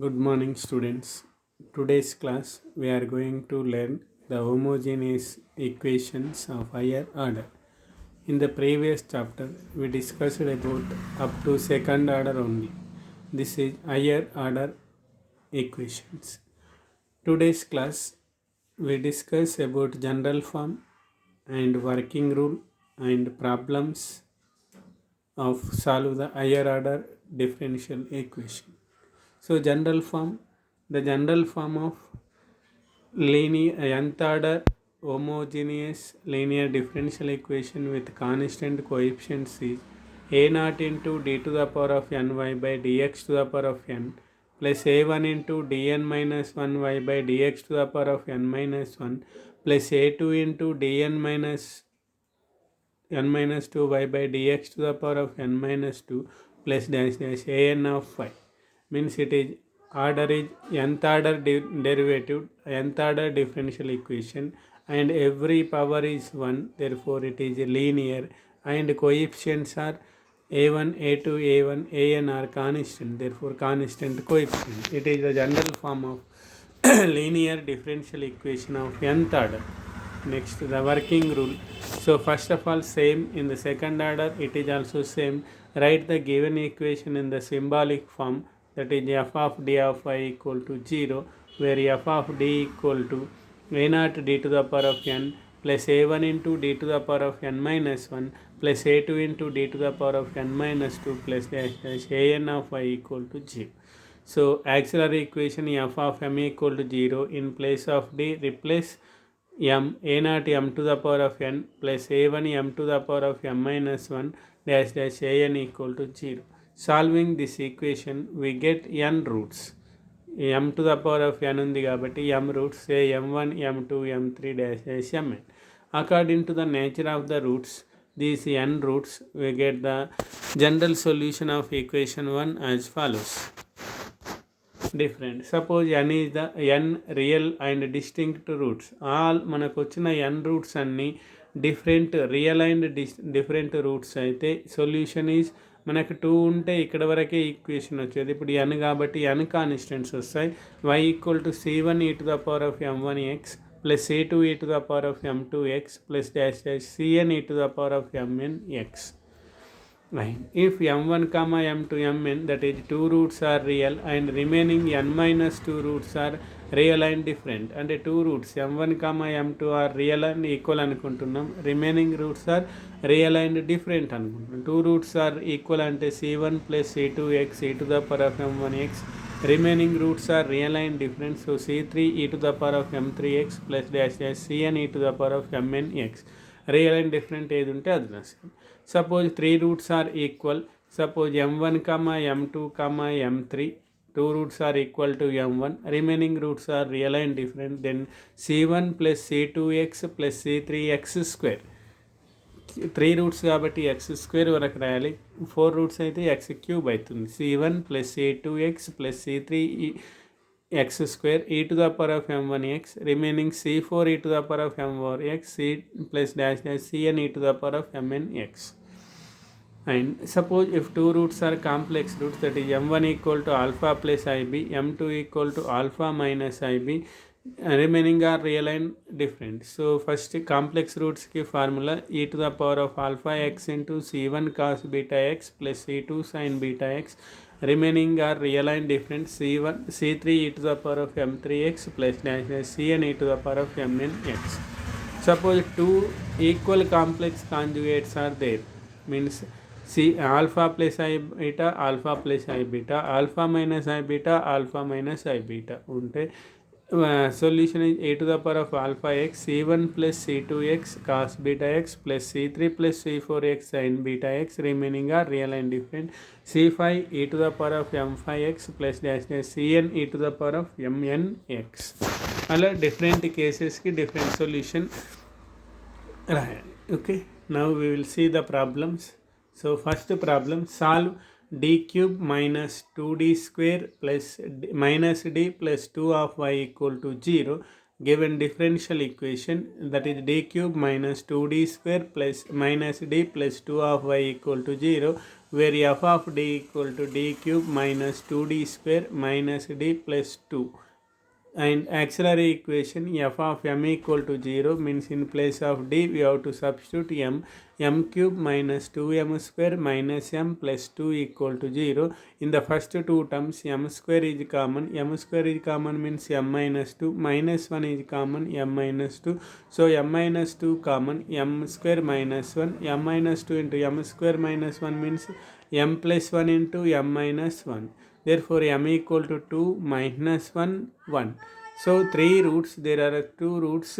Good morning, students. Today's class we are going to learn the homogeneous equations of higher order. In the previous chapter, we discussed about up to second order only. This is higher order equations. Today's class we discuss about general form and working rule and problems of solve the higher order differential equation. So the general form of linear nth order homogeneous linear differential equation with constant coefficients is a naught into d to the power of ny by dx to the power of n plus a1 into dn minus 1y by dx to the power of n minus 1 plus a2 into dn minus n minus 2y by dx to the power of n minus 2 plus dash dash an of y means it is order is nth order derivative nth order differential equation and every power is 1, therefore it is linear and coefficients are a1 a2 a1 an are constant, therefore constant coefficient. It is the general form of linear differential equation of nth order. Next, the working rule. So first of all, same in the second order, it is also same. Write the given equation in the symbolic form, that is f of d of y equal to 0, where f of d equal to a naught d to the power of n plus a1 into d to the power of n minus 1 plus a2 into d to the power of n minus 2 plus dash dash an of y equal to 0. So auxiliary equation f of m equal to 0, in place of d replace m a naught m to the power of n plus a1 m to the power of m minus 1 dash dash an equal to 0. Solving this equation we get n roots. m to the power of n ఉంది కాబట్టి m roots say m1 m2 m3 dash dash mn. According to the nature of the roots, these n roots, we get the general solution of equation 1 as follows. Different. Suppose n is the n real and distinct roots. All మనకు వచ్చిన n roots అన్ని different real and different routes అయితే solution is మనకు 2 ఉంటే ఇక్కడ వరకే equation వచ్చేది. ఇప్పుడు n కాబట్టి n కాన్స్టెంట్స్ వస్తాయి. y equal to c1 e to the power of m1x plus c2 e to the power of m2x plus dash dash cn e to the power of mnx. Right. If m1 comma m2 mn, that is 2 roots are real and remaining n minus 2 roots are real and different, and 2 roots m1 comma m2 are real and equal అనుకుంటున్నాం, remaining roots are real and different అనుకుంటున్నాం. 2 roots are equal అంటే c1 plus c2x e to the power of m1x, remaining roots are real and different, so c3 e to the power of m3x plus dash dash cn e to the power of mnx. Real and different ఏది ఉంటే అది రాస్తాం. Suppose 3 roots are equal, suppose m1 comma m2 comma m3, 2 roots are equal to m1, remaining roots are real and different, then c1 plus c2x plus c3x square. 3 roots కాబట్టి x square వరకు రాయాలి, 4 roots అయితే x cube అవుతుంది. c1 plus c2x plus c3 x square e to the power of m1x, remaining c4 e to the power of m4x, c plus dash dash cn e to the power of mnx. And suppose if 2 roots are complex roots, that is m1 equal to alpha plus ib, m2 equal to alpha minus ib, remaining are real and different. So first complex roots ki formula e to the power of alpha x into c1 cos beta x plus c2 sin beta x, remaining are real and different, c3 e to the power of m3x plus dash dash cn e to the power of mnx. Suppose 2 equal complex conjugates are there, means c alpha plus I beta alpha plus I beta alpha minus I beta alpha minus I beta ఉంటే solution is a to the power of alpha x c1 plus c2x cos beta x plus c3 plus c4x sin beta x, remaining are real and different, c5 e to the power of m5x plus dash dash cn e to the power of mnx. అలా different కేసెస్కి different solution రాయాలి. Okay, now we will see the problems. So first problem, solve d cube minus 2d square plus minus d plus 2 of y equal to 0 given differential equation, that is d cube minus 2d square plus minus d plus 2 of y equal to 0 where f of d equal to d cube minus 2d square minus d plus 2. And auxiliary equation f of m equal to 0 means in place of d we have to substitute m cube minus 2m square minus m plus 2 equal to 0. In the first two terms m square is common, means m minus 2, minus 1 is common, m minus 2. So m minus 2 common, m square minus 1, m minus 2 into m square minus 1 means m plus 1 into m minus 1. Therefore m equal to 2 minus 1 1. So three roots, there are two roots,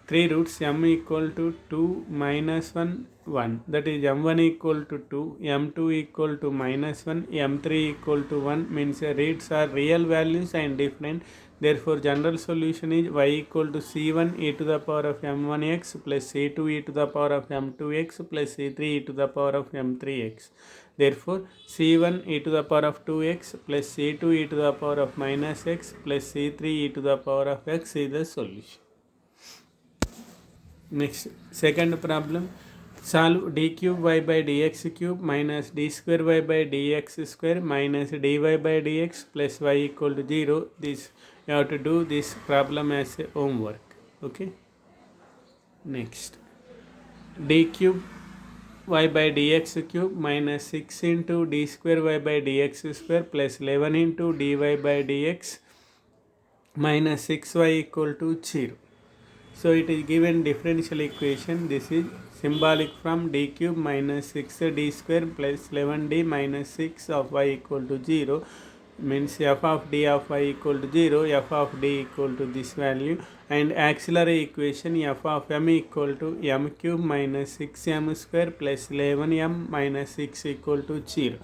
three roots, m equal to 2 minus 1 1, that is m1 equal to 2, m2 equal to minus 1, m3 equal to 1, means roots are real values and different. Therefore general solution is y equal to c1 e to the power of m1x plus c2 e to the power of m2x plus c3 e to the power of m3x. Therefore c1 e to the power of 2x plus c2 e to the power of minus x plus c3 e to the power of x is the solution. Next, second problem, solve d cube y by dx cube minus d square y by dx square minus dy by dx plus y equal to 0. This you have to do this problem as a homework. Okay. Next, d cube y by dx cube minus 6 into d square y by dx square plus 11 into dy by dx minus 6y equal to 0. So it is given differential equation. This is symbolic from d cube minus 6d square plus 11d minus 6 of y equal to 0, means f of d of y equal to 0, f of d equal to this value, and auxiliary equation f of m equal to m cube minus 6m square plus 11m minus 6 equal to 0.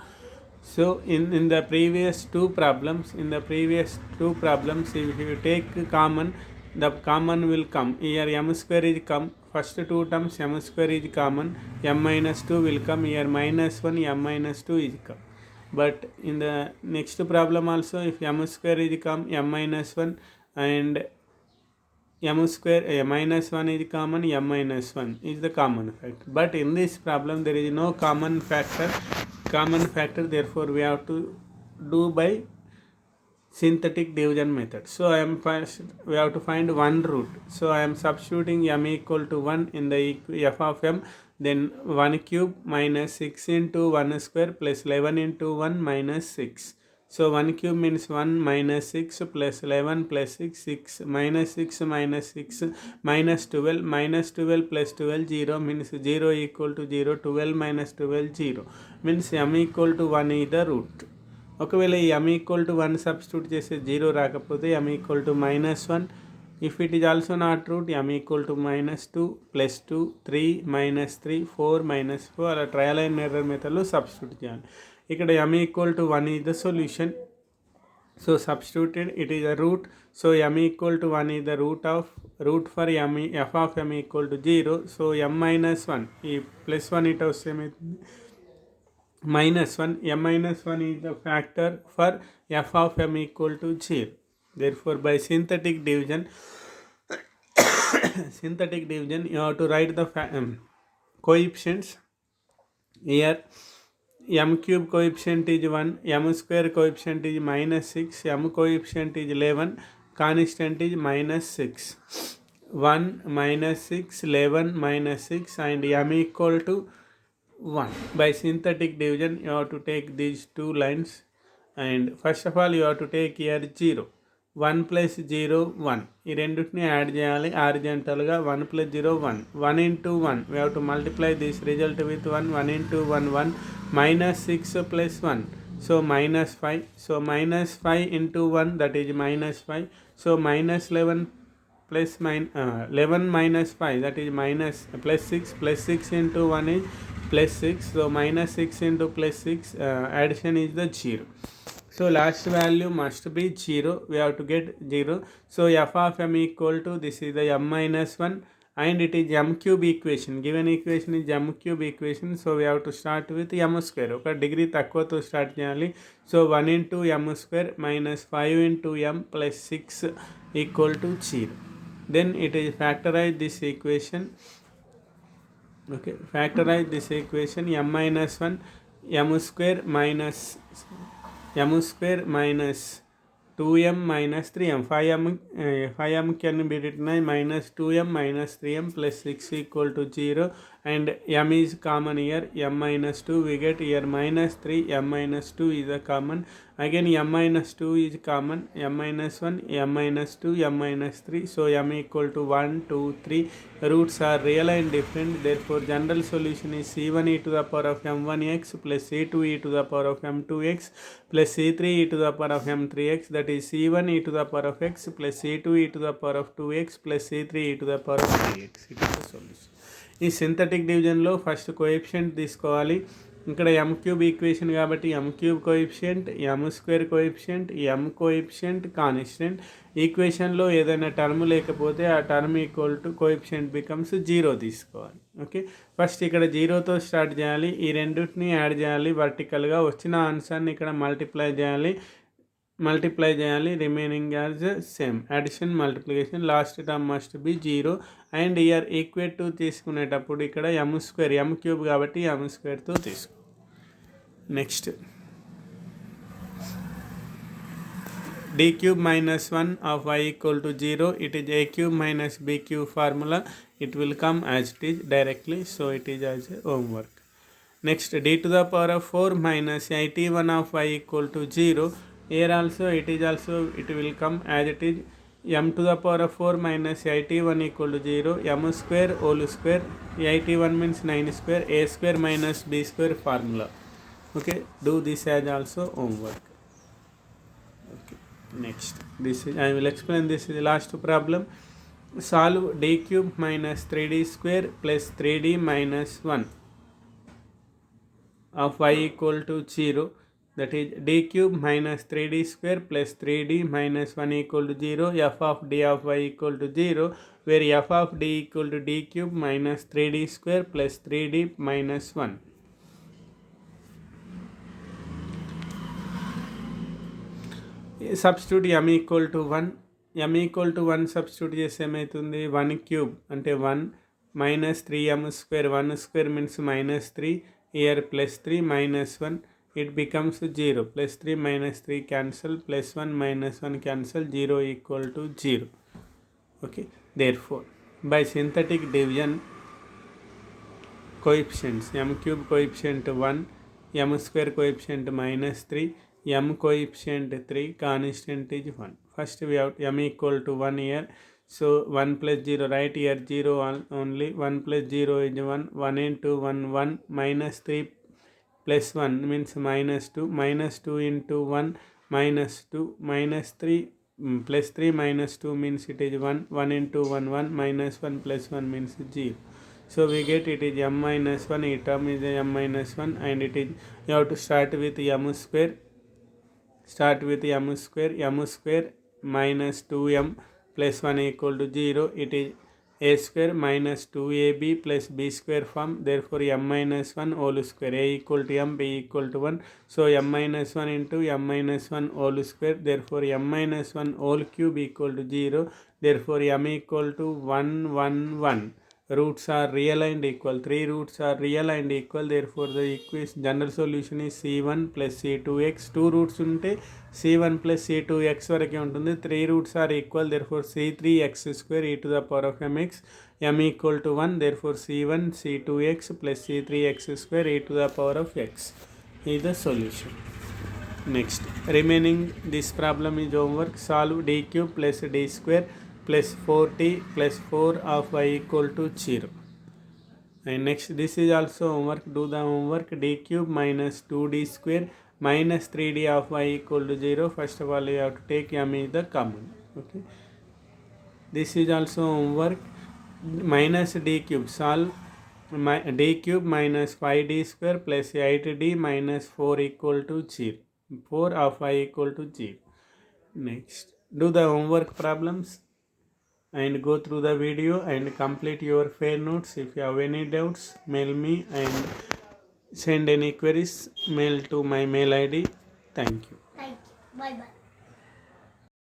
So in the previous two problems, if you take common, the common will come. Here m square is come, first two terms m square is common, m minus 2 will come, here minus 1 m minus 2 is come. But in the next problem also, if m square is come, m minus 1 and m square minus 1 is common, m minus 1 is the common factor. But in this problem there is no common factor, therefore we have to do by synthetic division method. So we have to find one root. So I am substituting m equal to 1 in the f of m, then 1 cube minus 6 into 1 square plus 11 into 1 minus 6. So 1 cube means 1 minus 6 plus 11 plus 6 minus 6 minus 6 minus 12 plus 12 0 means 0 equal to 0, 12 minus 12 0 means m equal to 1 is the root. ఒకవేళ ఈ m equal to 1 substitute చేసే 0 రాకపోతే m equal to -1. If it is also not root m equal to -2 +2 3 -3 4 -4 అలా trial and error మెథడ్లో substitute చేయాలి. ఇక్కడ m equal to 1 is the solution. So substituted it is a root. So m equal to 1 is the root for m f of m equal to 0. So m -1 ఈ +1 ఇటు వస్తే ఏమవుతుంది, -1, m minus 1 is the factor for f of m equal to 0. Therefore by synthetic division you have to write the coefficients. Here m cube coefficient is 1, m square coefficient is -6, m coefficient is 11, constant is -6. 1 -6, 11 -6 and m equal to 1. By synthetic division you have to take these two lines, and first of all you have to take here 0. 1 plus 0 1, ఈ రెండింటిని add చేయాలి హారిజాంటల్గా. 1 plus 0 1, 1 into 1 we have to multiply this result with 1, 1 into 1 1, -6 plus 1 so -5, so -5 into 1 that is -5, so -11 plus 11 minus 5 that is plus 6 into 1 is +6, so -6 into +6 addition is the 0. So last value must be 0, we have to get 0. So f of m equal to, this is the m minus 1 and it is m cube equation, given equation is m cube equation. So we have to start with m square, ఒక degree తక్కువతో start చేయాలి. So 1 into m square minus 5 into m plus 6 equal to 0. Then it is factorize this equation. Okay, factorize this equation. M minus 1 m square minus 2m minus 3m. 5m can be written as minus 2m minus 3m plus 6 equal to 0, and m is common here. M minus 2 we get here minus 3, m minus 2 is a common. Again m minus 2 is common. M minus 1, m minus 2, m minus 3. So m equal to 1, 2, 3. Roots are real and different. Therefore general solution is c1 e to the power of m1x plus c2 e to the power of m2x plus c3 e to the power of m3x, that is c1 e to the power of x plus c2 e to the power of 2x plus c3 e to the power of 3x. It is the solution. ఈ synthetic డివిజన్లో first coefficient తీసుకోవాలి. ఇక్కడ ఎమ్ cube equation కాబట్టి ఎమ్ cube coefficient, ఎమ్ square coefficient, ఎమ్ coefficient constant. ఈక్వేషన్లో ఏదైనా term లేకపోతే ఆ term equal to coefficient becomes 0 తీసుకోవాలి. Okay, first ఇక్కడ 0తో స్టార్ట్ చేయాలి. ఈ రెండింటిని యాడ్ చేయాలి వర్టికల్గా. వచ్చిన ఆన్సర్ని ఇక్కడ మల్టిప్లై చేయాలి. Remaining as same addition multiplication. Last term must be 0. And year equate to తీసుకునేటప్పుడు ఇక్కడ ఎమ్ స్క్వేర్, ఎమ్ క్యూబ్ కాబట్టి ఎమ్ స్క్వేర్తో తీసుకో. Next d cube minus 1 of y equal to 0. It is a cube minus b cube formula. It will come as it is directly. So it is as a homework. Next, d to the power of 4 minus it1 of y equal to 0. Here also it will come as it is. M to the power of 4 minus it1 equal to 0. M square whole square. it1 means 9 square. A square minus b square formula. Okay, do this as also homework. Okay, next I will explain this is the last problem. Solve d cube minus 3d square plus 3d minus 1 of y equal to 0. That is d cube minus 3d square plus 3d minus 1 equal to 0. F of d of y equal to 0, where f of d equal to d cube minus 3d square plus 3d minus 1. Substitute m equal to 1. m equal to 1 substitute చేస్తే ఏమవుతుంది? 1 cube అంటే 1 minus 3m square. 1 square means minus 3. Here plus 3 minus 1. It becomes 0. Plus 3 minus 3 cancel. Plus 1 minus 1 cancel. 0 equal to 0. Okay. Therefore, by synthetic division, coefficients m cube coefficient 1, m square coefficient minus 3, m coefficient 3, constant is 1. First we have m equal to 1 here. So 1 plus 0, right here 0 only. 1 plus 0 is 1. 1 into 1, 1 minus 3 plus 1 means minus 2. Minus 2 into 1 minus 2 minus 3 plus 3 minus 2 means it is 1. 1 into 1, 1 minus 1 plus 1 means 0. So we get it is m minus 1. A term is m minus 1, and it is, you have to start with m square. Start with m square. M square minus 2m plus 1 equal to 0. It is a square minus 2ab plus b square form. Therefore m minus 1 whole square. A equal to m, b equal to 1. So m minus 1 into m minus 1 whole square. Therefore m minus 1 whole cube equal to 0. Therefore m equal to 1, 1, 1. Roots are real and equal. 3 roots are real and equal. Therefore the equation general solution is c1 plus c2x. 2 roots unte c1 plus c2x varake untundi. 3 roots are equal. Therefore c3x square e to the power of mx. M equal to 1. Therefore c1 c2x plus c3x square e to the power of x is the solution. Next, remaining this problem is homework. Solve d cube plus d square plus 4t plus 4 of y equal to 0. And next, this is also homework. Do the homework. D cube minus 2d square minus 3d of y equal to 0. First of all, you have to take m is the common. Okay, this is also homework. Minus d cube. Solve d cube minus 5d square plus 8d minus 4 equal to 0. 4 of y equal to 0. Next, do the homework problems and go through the video and complete your fair notes. If you have any doubts, mail me, and send any queries, mail to my mail ID. Thank you. Thank you. Bye bye.